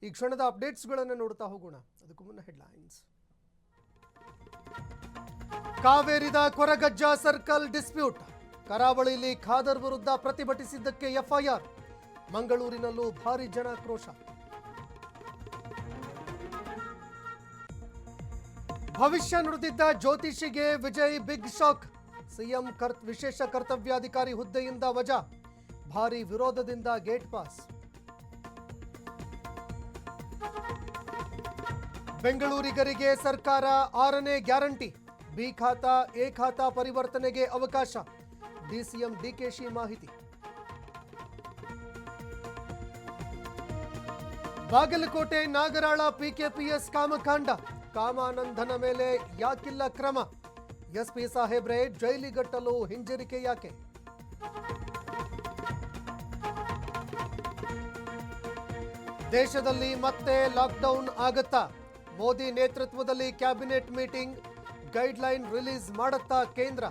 ಈ ಕ್ಷಣದ ಅಪ್ಡೇಟ್ಸ್ಗಳನ್ನು ನೋಡ್ತಾ ಹೋಗೋಣ. ಅದಕ್ಕೂ ಮುನ್ನ ಹೆಡ್ಲೈನ್ಸ್. ಕಾವೇರಿದ ಕೊರಗಜ್ಜ ಸರ್ಕಲ್ ಡಿಸ್ಪ್ಯೂಟ್, ಕರಾವಳಿಯಲ್ಲಿ ಖಾದರ್ ವಿರುದ್ಧ ಪ್ರತಿಭಟಿಸಿದ್ದಕ್ಕೆ ಎಫ್ಐಆರ್, ಮಂಗಳೂರಿನಲ್ಲೂ ಭಾರಿ ಜನಾಕ್ರೋಶ. ಭವಿಷ್ಯ ನುಡಿದಿದ್ದ ಜ್ಯೋತಿಷಿಗೆ ವಿಜಯ್ ಬಿಗ್ ಶಾಕ್, ಸಿಎಂ ವಿಶೇಷ ಕರ್ತವ್ಯಾಧಿಕಾರಿ ಹುದ್ದೆಯಿಂದ ವಜಾ, ಭಾರಿ ವಿರೋಧದಿಂದ ಗೇಟ್ ಪಾಸ್. ಬೆಂಗಳೂರಿಗರಿಗೆ ಸರ್ಕಾರ 6ನೇ ಗ್ಯಾರಂಟಿ, ಬಿ ಖಾತಾ ಎ ಖಾತಾ ಪರಿವರ್ತನೆಗೆ ಅವಕಾಶ, ಡಿಸಿಎಂ ಡಿಕೆಶಿ ಮಾಹಿತಿ. ಬಾಗಲಕೋಟೆ ನಾಗರಾಳ ಪಿಕೆಪಿಎಸ್ ಕಾಮಕಾಂಡ, ಕಾಮಾನಂದನ ಮೇಲೆ ಯಾಕಿಲ್ಲ ಕ್ರಮ, ಎಸ್ಪಿ ಸಾಹೇಬ್ರೆ ಜೈಲಿಗಟ್ಟಲು ಹಿಂಜರಿಕೆ ಯಾಕೆ? ದೇಶದಲ್ಲಿ ಮತ್ತೆ ಲಾಕ್ಡೌನ್ ಆಗತ್ತಾ? ಮೋದಿ ನೇತೃತ್ವದಲ್ಲಿ ಕ್ಯಾಬಿನೆಟ್ ಮೀಟಿಂಗ್, ಗೈಡ್ಲೈನ್ ರಿಲೀಸ್ ಮಾಡುತ್ತಾ ಕೇಂದ್ರ?